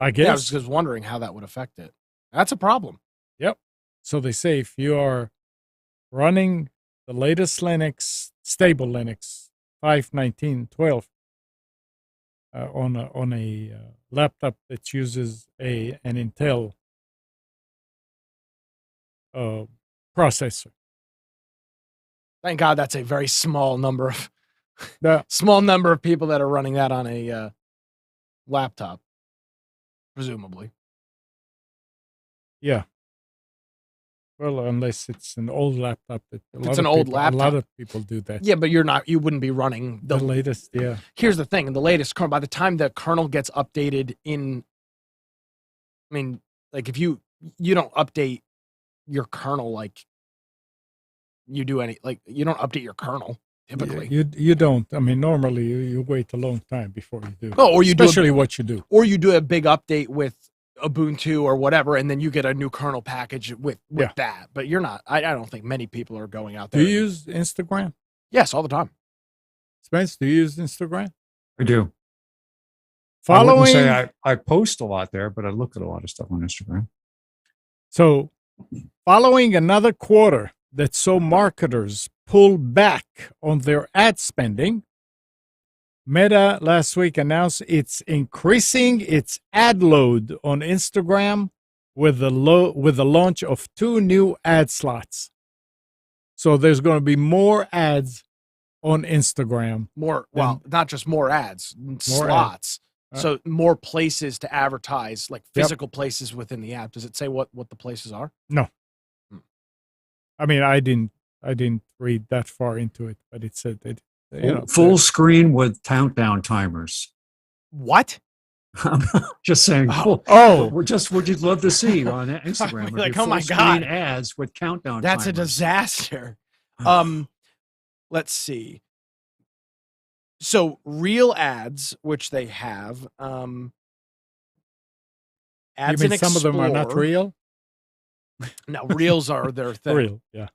I Yeah, I was guess. just wondering how that would affect it. That's a problem. Yep. So they say if you are running the latest Linux, stable Linux 5.19.12 on a laptop that uses an Intel processor. Thank God that's a very small number of Yeah. people that are running that on a laptop, presumably. Yeah. Well, unless it's an old laptop, that It's an old a laptop. lot of people do that. Yeah, but you wouldn't be running The latest, yeah. Here's the thing, the latest kernel, by the time the kernel gets updated like if you don't update your kernel like you do you don't update your kernel typically. You don't. I mean, normally you wait a long time before you do. Oh, or you especially what you do. Or you do a big update with Ubuntu or whatever, and then you get a new kernel package with that. But you're not. I don't think many people are going out there. Do you use Instagram? Yes, all the time. Spence, do you use Instagram? I do. Following, I wouldn't say I post a lot there, but I look at a lot of stuff on Instagram. So, following another quarter that saw marketers pull back on their ad spending, Meta last week announced it's increasing its ad load on Instagram with the launch of 2 new ad slots. So there's going to be more ads on Instagram. Not just more ads, slots. So more places to advertise, like physical places within the app. Does it say what the places are? No. I mean, I didn't read that far into it, but it said that full screen with countdown timers. What? I'm just saying. We'd just love to see on Instagram. Like, oh my God, ads with countdown. That's timers. a disaster. Let's see. So real ads, which they have, ads. You mean some of them are not real? No, reels are their thing. Real, yeah.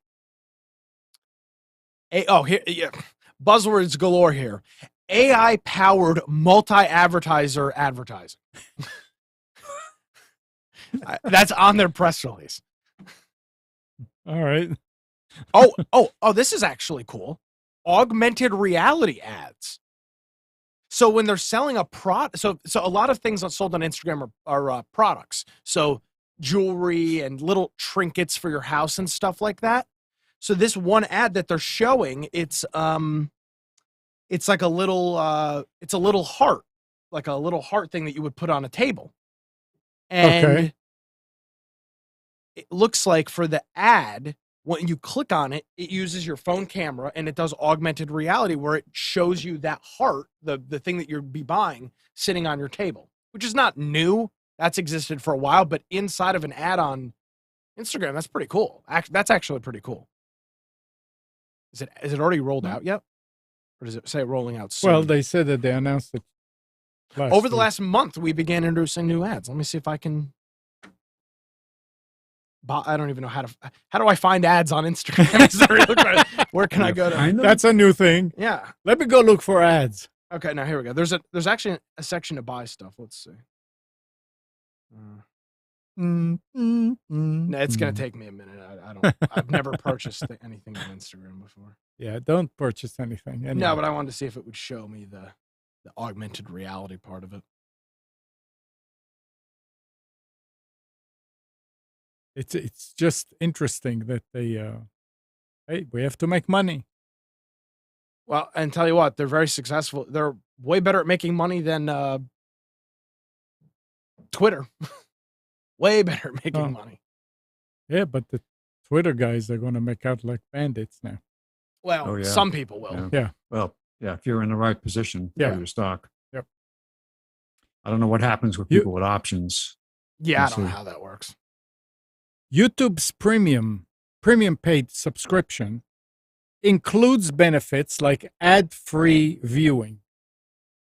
Buzzwords galore here. AI-powered multi-advertiser advertising. That's on their press release. All right. This is actually cool. Augmented reality ads. So when they're selling a product, so a lot of things that's sold on Instagram are products. So jewelry and little trinkets for your house and stuff like that. So this one ad that they're showing, it's like a little heart, like a little heart thing that you would put on a table. And it looks like for the ad, when you click on it, it uses your phone camera and it does augmented reality where it shows you that heart, the thing that you'll be buying, sitting on your table, which is not new. That's existed for a while, but inside of an ad on Instagram, that's pretty cool. That's actually pretty cool. Is it already rolled out yet? Or does it say rolling out soon? Well, they said that they announced it over the last month. We began introducing new ads. Let me see if I can. I don't even know how do I find ads on Instagram? Where can I go to? That's a new thing. Yeah. Let me go look for ads. Okay, now here we go. There's actually a section to buy stuff. Let's see. It's gonna take me a minute. I've never purchased anything on Instagram before. Yeah, don't purchase anything. Anyway. No, but I wanted to see if it would show me the augmented reality part of it. It's just interesting that they hey, we have to make money. Well, and tell you what, they're very successful. They're way better at making money than Twitter. Way better at making money. Yeah, but the Twitter guys are going to make out like bandits now. Well, some people will. Yeah. Well, yeah, if you're in the right position for your stock. Yep. I don't know what happens with people with options. Yeah, I don't know how that works. YouTube's premium paid subscription includes benefits like ad-free viewing,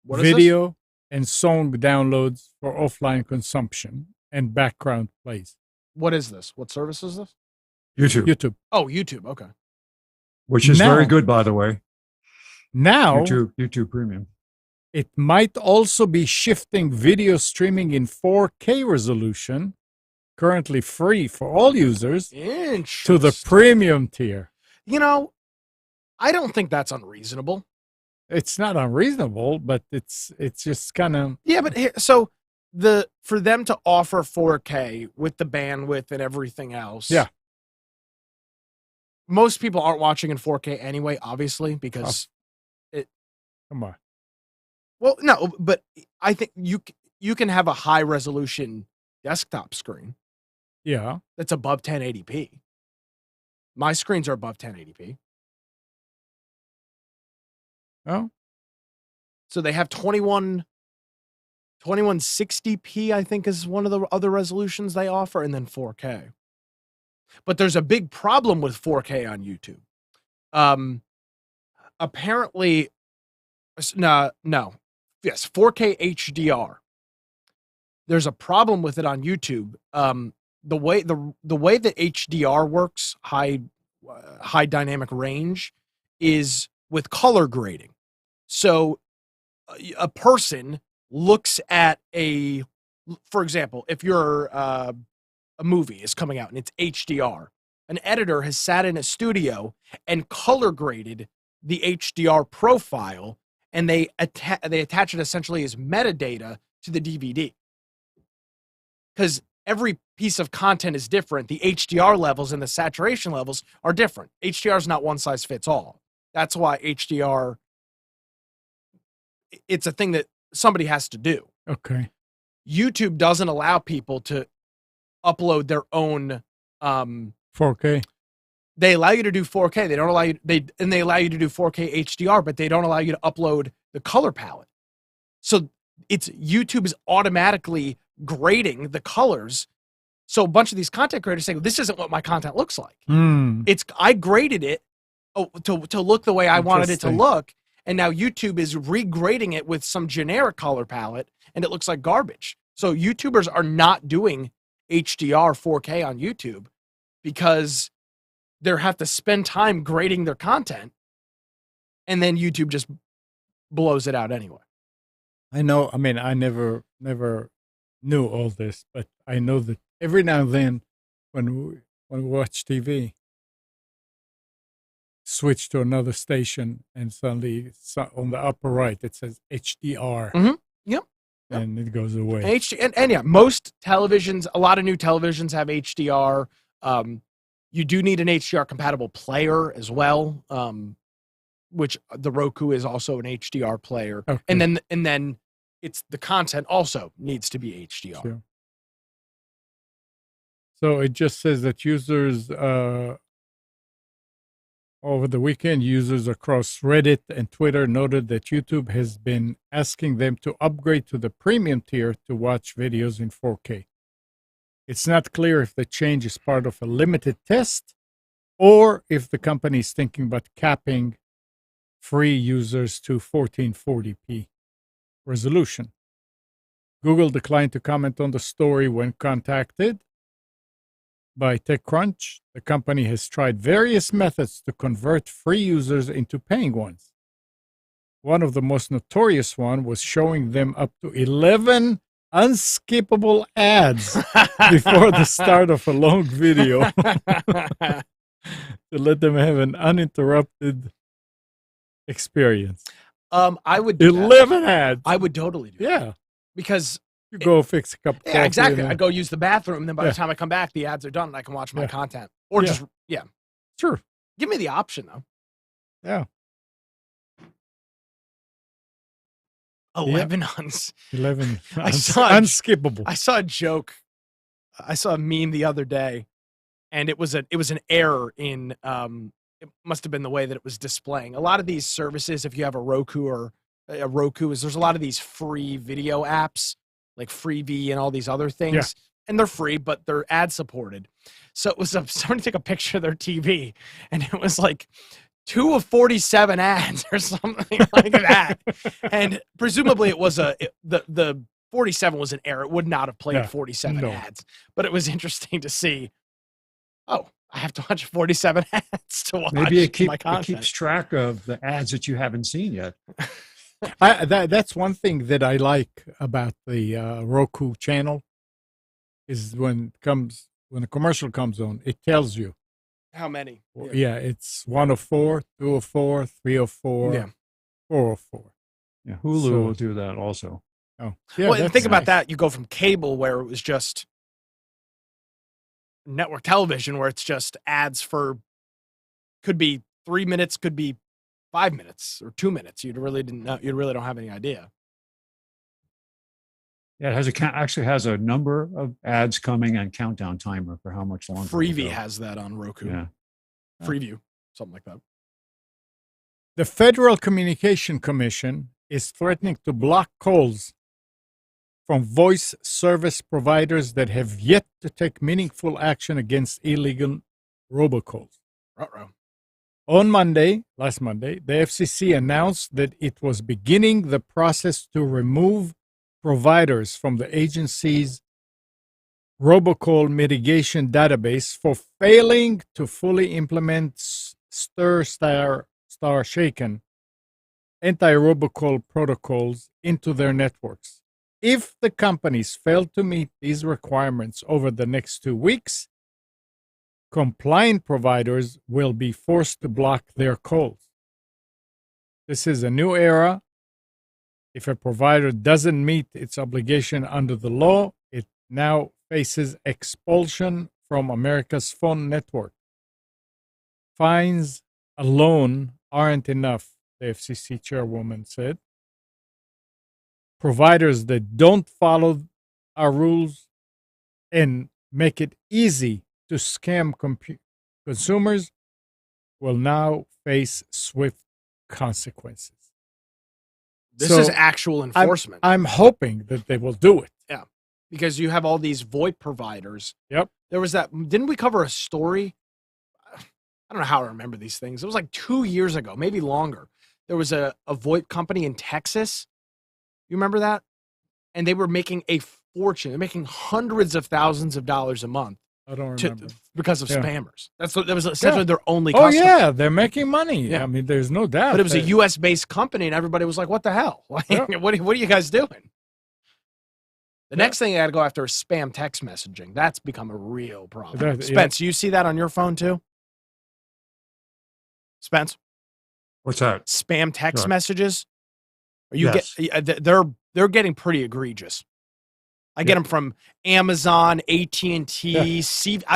video and song downloads for offline consumption, and background plays. What is this? What service is this? YouTube. Oh, YouTube. Okay. Which is very good, by the way. Now, YouTube Premium. it might also be shifting video streaming in 4K resolution, currently free for all users, to the premium tier. You know, I don't think that's unreasonable. It's not unreasonable, but it's just kind of Yeah, but for them to offer 4K with the bandwidth and everything else. Yeah. Most people aren't watching in 4K anyway, obviously, because come on. Well, no, but I think you can have a high resolution desktop screen. Yeah. That's above 1080p. My screens are above 1080p. Oh. So they have 2160p, I think, is one of the other resolutions they offer, and then 4K. But there's a big problem with 4K on YouTube. Apparently, no. Yes, 4K HDR. There's a problem with it on YouTube. The way that HDR works, high dynamic range, is with color grading. So a person looks at for example, if a movie is coming out and it's HDR, an editor has sat in a studio and color graded the HDR profile, and they attach it essentially as metadata to the DVD. Because every piece of content is different. The HDR levels and the saturation levels are different. HDR is not one size fits all. That's why HDR, it's a thing that somebody has to do. Okay. YouTube doesn't allow people to upload their own 4K. They allow you to do 4K. They don't allow you they allow you to do 4K HDR, but they don't allow you to upload the color palette. So YouTube is automatically grading the colors. So a bunch of these content creators say, well, this isn't what my content looks like. I graded it to look the way I wanted it to look, and now YouTube is regrading it with some generic color palette, and it looks like garbage. So YouTubers are not doing HDR 4K on YouTube because they have to spend time grading their content, and then YouTube just blows it out anyway. I know. I mean, I never knew all this, but I know that every now and then, when we watch TV, switch to another station, and suddenly on the upper right it says HDR. Mm-hmm. Yep. And it goes away. And yeah, most televisions, a lot of new televisions have HDR. You do need an HDR compatible player as well, which the Roku is also an HDR player. Okay. And then it's the content also needs to be HDR. Sure. So it just says that users over the weekend, users across Reddit and Twitter noted that YouTube has been asking them to upgrade to the premium tier to watch videos in 4K. It's not clear if the change is part of a limited test or if the company is thinking about capping free users to 1440p resolution. Google declined to comment on the story when contacted by TechCrunch. The company has tried various methods to convert free users into paying ones. One of the most notorious one was showing them up to 11 unskippable ads before the start of a long video to let them have an uninterrupted experience. I would do 11 ads. I would totally do that. Because you go fix a cup of coffee. Yeah, exactly. I go use the bathroom, and then by the time I come back, the ads are done, and I can watch my content. Or Sure. Give me the option, though. Yeah. 11 unskippable. I saw a joke. I saw a meme the other day, and it was an error in it must have been the way that it was displaying. A lot of these services, if you have a Roku, there's a lot of these free video apps like Freevee and all these other things, and they're free, but they're ad supported. So it was somebody took a picture of their TV, and it was like 2 of 47 ads or something like that. And presumably it was the 47 was an error. It would not have played 47 ads, but it was interesting to see. Oh, I have to watch 47 ads to watch Maybe my content. it keeps track of the ads that you haven't seen yet. That's one thing that I like about the Roku channel is when a commercial comes on, it tells you. How many? Yeah, it's 104, 204, 304, Yeah. 404. Yeah, Hulu So- will do that also. Oh, yeah. Well, and that's think about nice. that. You go from cable, where it was just network television, where it's just ads for could be 3 minutes, could be 5 minutes or 2 minutes. You really don't have any idea. Yeah, it has actually has a number of ads coming and countdown timer for how much longer. it'll Freevee go. has that on Roku. Yeah. Freeview, something like that. The Federal Communication Commission is threatening to block calls from voice service providers that have yet to take meaningful action against illegal robocalls. Ruh-roh. Last Monday, the FCC announced that it was beginning the process to remove providers from the agency's robocall mitigation database for failing to fully implement STAR-SHAKEN anti-robocall protocols into their networks. If the companies fail to meet these requirements over the next 2 weeks, compliant providers will be forced to block their calls. This is a new era. If a provider doesn't meet its obligation under the law, it now faces expulsion from America's phone network. Fines alone aren't enough, the FCC chairwoman said. Providers that don't follow our rules and make it easy to scam consumers will now face swift consequences. This So, is actual enforcement. I'm hoping that they will do it. Because you have all these VoIP providers. Yep. There was that. Didn't we cover a story? I don't know how I remember these things. It was like 2 years ago, maybe longer. There was a VoIP company in Texas. You remember that? And they were making a fortune. They're making hundreds of thousands of dollars a month I don't remember. because of Yeah. spammers. That was essentially Yeah. their only Oh, customer. yeah, they're making money. Yeah. I mean, there's no doubt. But it was a that- U.S. based company, and everybody was like, "What the hell? Like, Yeah. what are you guys doing?" The Yeah. next thing I got to go after is spam text messaging. That's become a real problem. That- yeah. Spence, you see that on your phone too? Spence, What's that? spam text Sure. messages. Are you Yes. they're getting pretty egregious. I get Yeah. them from Amazon, AT&T, Yeah.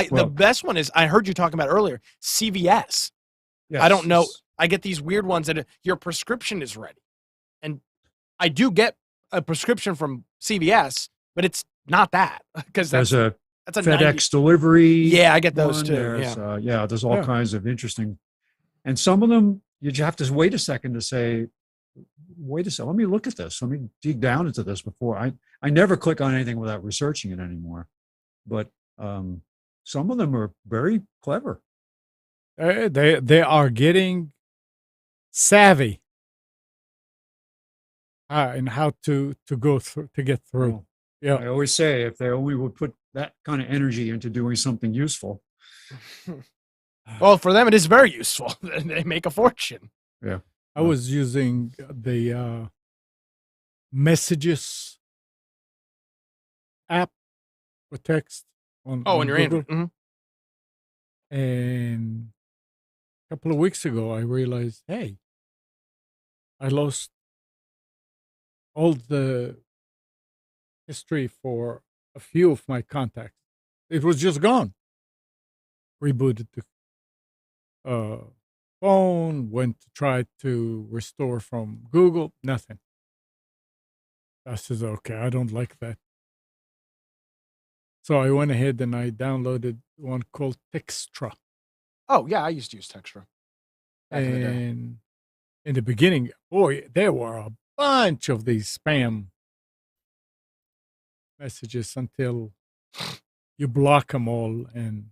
the Well- best one is I heard you talking about earlier, CVS. Yes. I don't know. I get these weird ones that your prescription is ready. And I do get a prescription from CVS, but it's not that because There's a that's a FedEx 90 delivery. Yeah, I get those one. too. There's, Yeah. there's all Yeah. kinds of interesting, and some of them you just have to wait a second to say, wait a second, let me look at this. Let me dig down into this before I never click on anything without researching it anymore. But some of them are very clever. they are getting savvy in how to go through to get through. Well, Yeah. I always say if they only would put that kind of energy into doing something useful. Well, for them it is very useful. They make a fortune. I was using the Messages app for text on Oh, and your Google. Android. Mhm. And a couple of weeks ago, I realized, hey, I lost all the history for a few of my contacts. It was just gone. Rebooted the phone, went to try to restore from Google, nothing. I said, okay, I don't like that. So I went ahead and I downloaded one called Textra. Oh, yeah, I used to use Textra. Back in the day. And in the beginning, boy, there were a bunch of these spam messages until you block them all. And